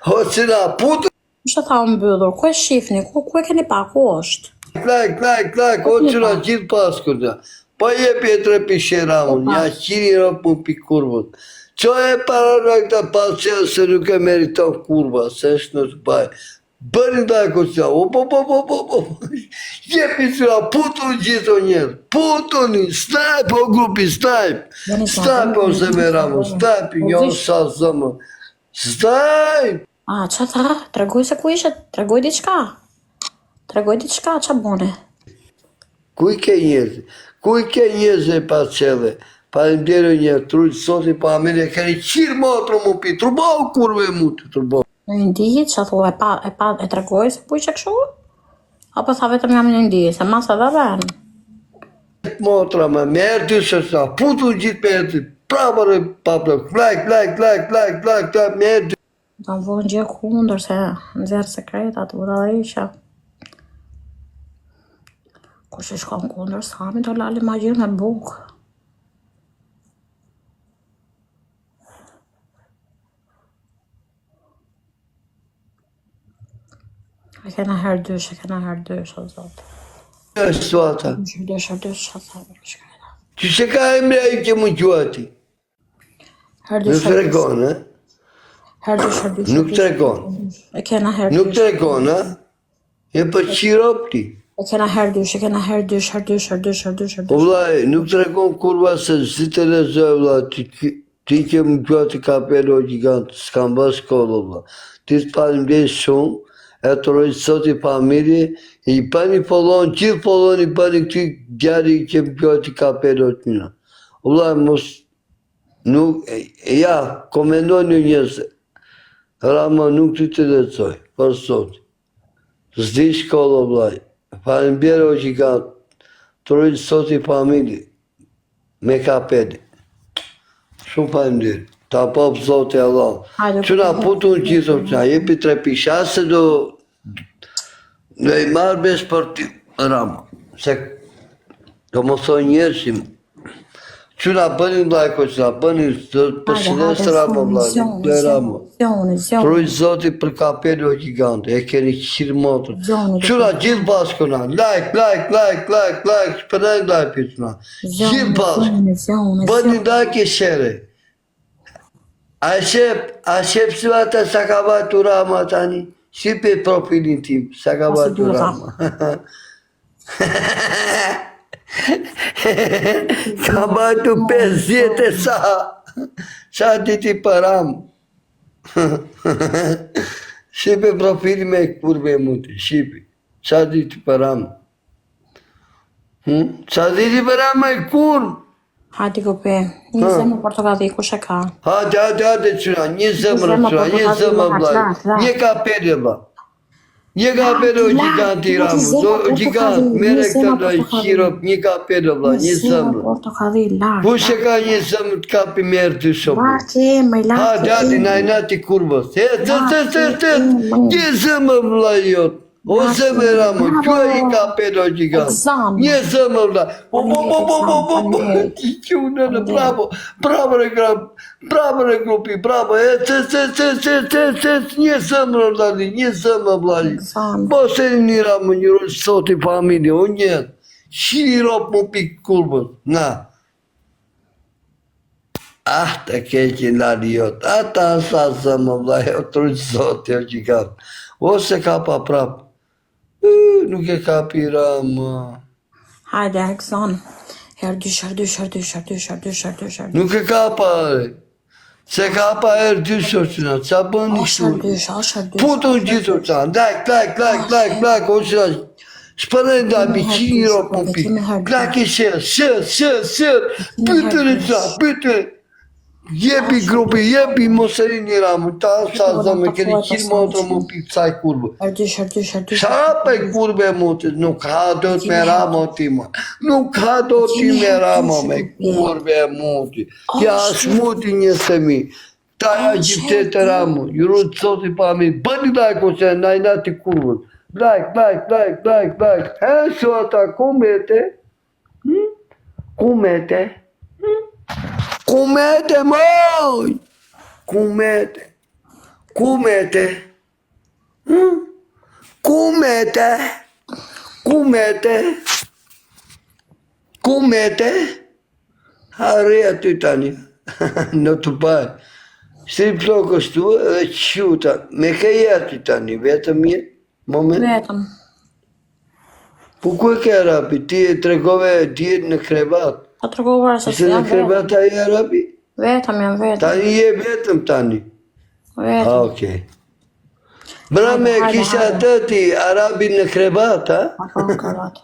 Hoqëna, putu. Që tha mbyllur, ku e shifni, ku e keni pa, ku është? Klak, hoqëna gjithë paskurda. Pa jepi e 3 pishera unë, ja qini rëpë më pi kurvët. Qo e pararoj këta pasqenë se nuk e meriton kurva, se është në të bajë. Bërin da e koqa, jepi qëra, putu në gjithë o njerë, putu një, snipe o grupi, snipe o zemeramu, snipe, jo sa zëmë, snipe! A, që tha? Tregoj se ku ishe, tregoj diqka, që bone? Ku i ke njerëzë e pasqele, pa në bjerë njerë, trujtë soti pa amire, keni qirë motro mu pi, trubohu kurve mu të trubohu. Në ndihit që thua e tregoj se ku ishe këshu? Apo tha vetëm jam në ndihit, se masa dhe ven? Motra me erë dy sërsa, putu gjithë me erë dy, pravërë papë, klak, me erë dy. Do në vojnë gjë kundër se në zerë sekretat, u dhe isha. Kur që shkon kundër Sami, do lali ma gjirë me bukë. E kena herë dysh, o zotë. Është suata. Dysh, që thëmë, shkajta. Që që ka emre a i që më gjuati? Nuk të regon, e? Herdysh. Nuk të regon. E kena herdysh. Nuk të regon, e? E për qiropti. E kena herdysh. O vlaj, nuk të regon kurva se zi të lezoj, vlaj, ti që më gjuati kapelo gjigantë, s'kam bas kollo, vlaj. Ti të palim bjej shumë, e të rojtë sot i familje, i pani polon, gjithë polon i pani këti gjari që më gjuati kapelo të njëna. O vlaj, mos, nuk, ja, komendoj një njëse, Rama nuk të lezoj, për sot. Zdi shkollo, vlaj, palim bjerë o gjigantë, të rojtë sot i familje, me kapedi. Shumë palim dirë. Ta popë zote Allah. Qëna putu në gjithë, që jepi 3 pisha, se do i marrë besh për ti, Rama. Se do më thoi njërësim. Qëna bënin lajko, qëna bënin përshines Rama, lajko, Rama. Trujë zoti për kapedi o gigante, e keni qirë motër. Qëna gjithë baskona, like, shpërnaj lajpi qëna. Gjithë baskona. Bënin lajke shere. A shep si vata sa ka batu Rama tani? Si pe profilin tim, sa ka batu Rama? Ka batu 50 e sa diti për Rama. Si pe profilin me kurve muti, shipi, sa diti për Rama. Sa diti për Rama e kurve. Hajde gope, një zemë portokalli, kush e ka? Hajde qëra, një zemë vlaj, një kapedi vla. Një kapedi o gjiganti Ramu, gjigant, mere këta vlaj, qirop, një kapedi vla, një zemë. Portokalli, lartë. Kush e ka një zemë të kapi merë të shumë? Lartë, me lartë. Hajde, najnati kurbës, një zemë vlaj jotë. O zemë Ramu, që e i kapedi o gjigant? Një zemë vlaj. Bravo re grupi, bravo, një zemë vladi, Po se një Ramu, një rojë sot i familje, o njërë, qiri ropë më pikë kurbët, na. Të keqin lari jotë, ta sa zemë vladi, o të rojë sot i o gjigatë, o se ka pa prapë. Nuk e ka pi Rama. Hajde, Ekson. Herdysh. Nuk e ka pa, se ka pa herdysh o qëna, qa bën një shtu. Putu në gjithë o qëna, like, o qëna, shpërën da bikini ropë më pi. Klak e shërë, pytër e qëna, Jepi grupi, jepi moserin një Ramu, ta sa zëme, keni qirë motër më pi kësaj kurbe. Herdysh. Shapa e kurbe mutit, nuk ha do të me Rama ti ma. Nuk ha do të me Rama me kurbe mutit. Tja është muti një semi. Ta ja gjipte të Ramu, juru të soti pa mi, bëni lajko që najna ti kurve. Like. Shu ata, kumete? Kumete, moj! Kumete. Ku mete? Ku mete? Ku mete? Ku mete? Arri aty tani, në të baj. Si flokës tu edhe quta, me ke aty tani, vetëm je, moment. Vetëm. Po ku e ke Arabi? Ti e tregove djetë në krevat. Ta tregova se Se në jam vetëm. krevat a i Arabi? Vetëm jam vetëm. Tani je vetëm tani. Vetëm. Okej. Brame, Hajde, kisha hajde. të ti, Arabi në krevat, ha? Apo në krevat.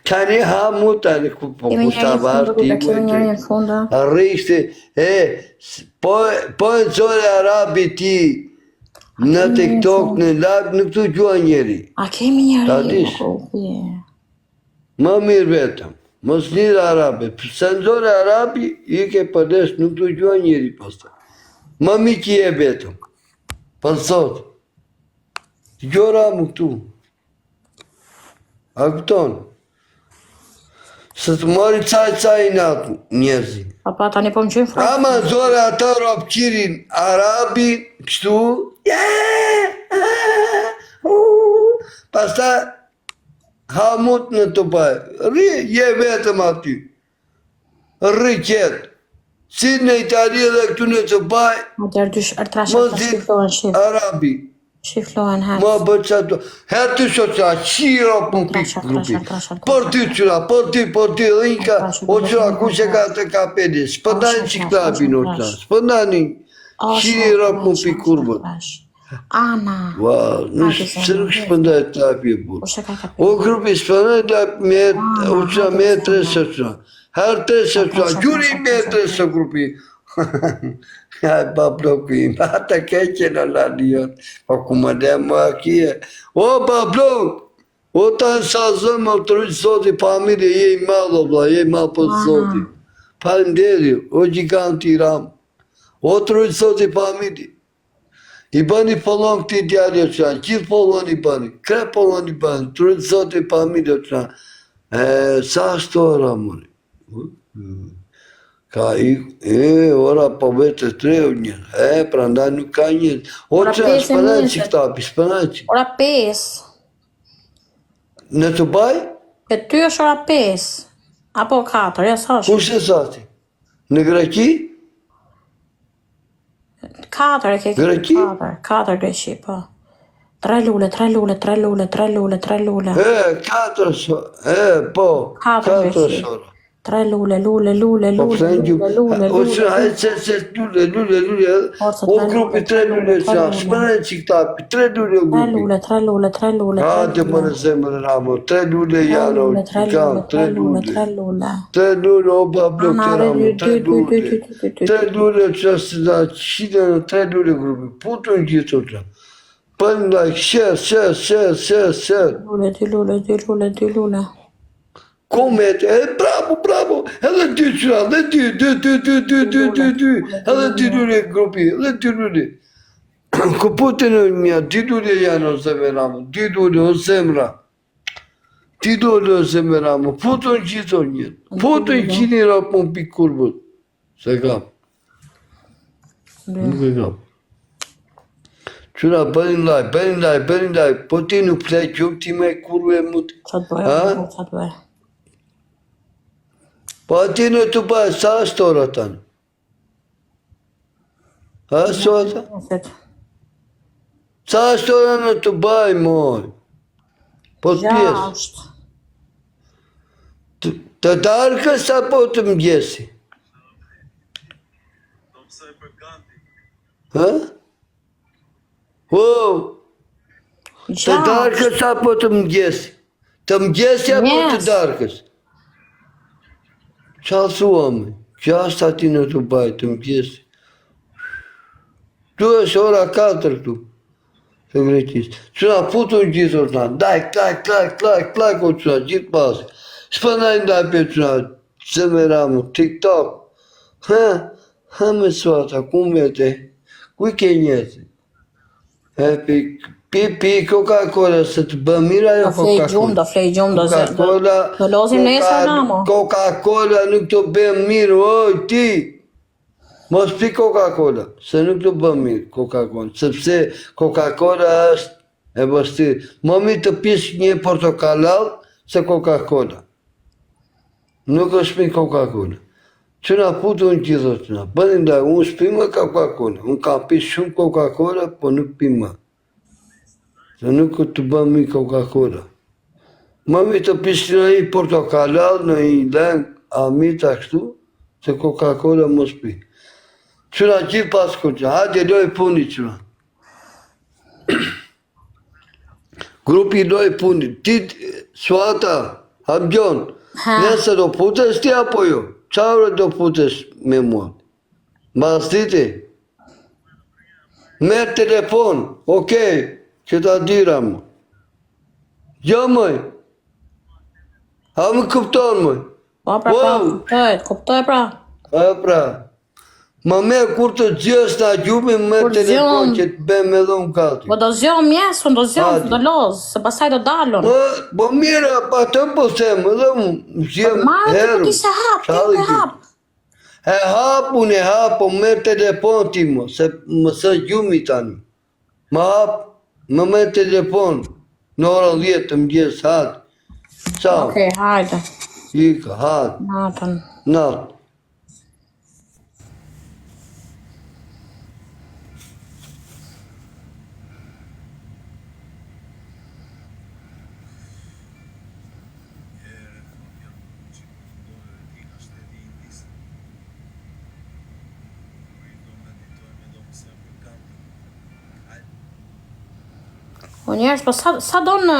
Tani ha mu tani, po Kemi kusta njëri në varë fundë, ti kemi njëri në fundë. Arrishti, po e nëzore Arabi ti në TikTok, në live, nuk të gjua njeri. A kemi Ta njëri? dish. Grupi. Më mirë vetëm, mos lirë Arabi. Se nëzore Arabi, i ke përdes, nuk të gjua njeri posta. Më mi që je vetëm. Për sot. Gjora mu këtu. A këton? Se të mori caj natë njerëzi. Papa tani po më qynë fra. Ama zore ata ropqirin Arabi, kështu, pasta hamut në të baj. Ri, je vetëm aty. Ri qetë. Si në Itali dhe këtu në të baj, Atër dysh ertrashe mos të di shiflohen shif. Arabi. Shiflohen Ma herë. bërë qato. Herë të shoqa, qiro për në pikë grupi. Por ty qëra, por ty, rinka, o qëra, ku që ka të kapedi, spëndani që klabin o qëra, spëndani, qiro për në pikë kurbët. Ana. Wow, nuk shpëndaj të lapi e burë. Ushe ka ka O grupi shpëndaj të lapi me, o qëra me e tre së qëra. Herë tre së qëra, gjuri me e tre së grupi. Ja, Pablo qui mata che ce l'ha la Dio, ma come demo aqui. O Pablo, o tan sazëm autorit Zoti pamire je i madh valla, je i madh për Zoti. Faleminderit, o giganti Ram. O autorit Zoti pamire. I bani pollon këti djalë që gjithë pollon i bani, kre pollon i bani, autorit Zoti pamire që. Sa shtora mëri. Ka ora po vetë tre njërë, prandaj nuk ka njërë. O që shpënaqi këta, shpënaqi. Ora 5. Në të baj? E ty është ora 5. Apo 4, ja sa është? Kush e sati? Në Greqi? 4 e ke Greqi? 4 Greqi, po. 3 lule. 4 po, 4 shora. 3 lule. Po pëse në gjumë, o që hajtë se lule, o grupi 3 lule që, shpënaqi këta, 3 lule o grupi. 3 lule. Hajde më në zemër Ramo, 3 lule janë, 3 lule. 3 lule o Pablo Ramo, 3 lule. 3 lule që së da qide në 3 lule grupi, putu në gjithë të që. Për në like, share. 2 lule. Komete, bravo, edhe 2 qëra, edhe 2, edhe 2 lule grupi, edhe 2 lule. Ku putin e mja, 2 lule janë o zemër Ramo, 2 lule o zemra. 2 lule o zemër Ramo, putu në gjithë o njërë, putu në qini rapë më pikë kurbët. Se kam. Nuk e kam. Qëra, bërin laj, po ti nuk plej qëmë ti me kurve mutë. Qa të bëjë? Po ati në të bëjë, sa është ora tanë? Ha, sota? Sa është ora në të bëjë, moj? Po të pjesë. Të darkës apo të mëgjesi? Ha? Të darkës apo të mëgjesi? Të mëgjesi apo të darkës? Qa thua me? Gjashtë ati në të bajë, të mëgjesi. Tu është ora 4 këtu. Të Greqisë. Qëna putu në gjithë orë tanë. Daj, klak, o qëna, gjithë pasi. Shpënaj ndaj për qëna, zemeramu, TikTok. Ha me suata, ku me te? Ku i ke njëti? Pi Coca-Cola se të bë mira jo Coca-Cola. Do flej gjumë, Coca-Cola. Do lozim nesër Ramo. Coca-Cola nuk të bë mirë, oj ti. Mos pi Coca-Cola, se nuk të bën mirë Coca-Cola, sepse Coca-Cola është e vështirë. Më mirë të pish një portokallall se Coca-Cola. Nuk është pi Coca-Cola. Që na putu në gjithë të na. Bëni nda, unë s'pi më Coca-Cola. Unë kam pi shumë Coca-Cola, po nuk pi më. Se nuk të bën mirë Coca-Cola. Më mirë të pish në një portokallall, në një leng, amit ashtu, se Coca-Cola mos pi. Qëra gjithë pas këtë, hajde loj puni qëra. Grupi loj puni. Ti, Suata, Habjon, nëse do putesh ti apo jo? Qa ore do putesh me mua? Mbas diti? Merë telefon, okej, që ta dira më. Jo mëj. A më kupton mëj? Po, pra, kuptoj, pra. A pra. Ma merë kur të gjës në gjumë, merë telefon që të bëjmë edhe unë kati. Po do zjom mjesë, do zjom, do lozë, se pasaj do dalon. Po mira, pa të po them, edhe unë zjem herë. Po ti se hap, ti se hap. E hap, unë e hap, po merë telefon ti mo, se më së gjumi tani. Ma hap, më merë telefon, në orën 10 të mëgjes, hatë. Ciao. Okej, hajde. Ika, hatë. Natën. Natë. O njerës, po sa do në...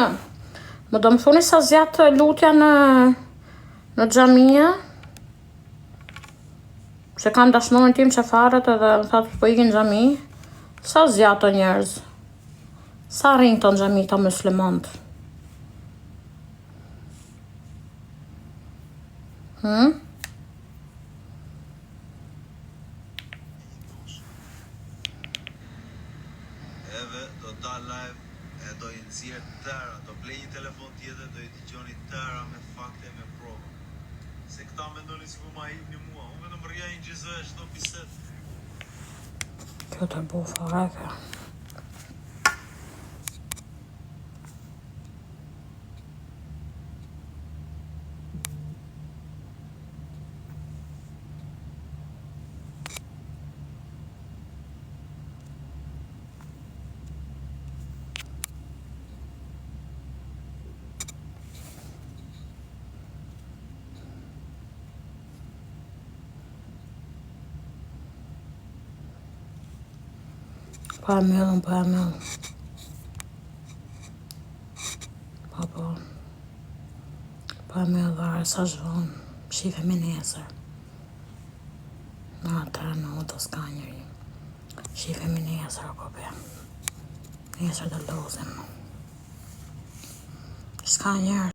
Më do më thoni sa zjatë lutja në xhamia? Se kam dashnorin tim që faret edhe më thatë po ikin në xhami. Sa zjatë o njerëz? Sa rinjë të në xhami të muslimant? Eve do ta live e do i nxjerr tëra, do blej një telefon tjetër, do i dëgjoni tëra me fakte, me prova. Se këta mendoni si ku ma hipni mua, unë vetëm rria një gjizë e shto biset. Kjo të bu fareke. Pa e mellën. Po. Pa e mellën dhare sa zhvonë. Shife me nesër. Në atërë në do s'ka njëri. Shife me nesër o kope. Nesër dhe lozim. S'ka njërë.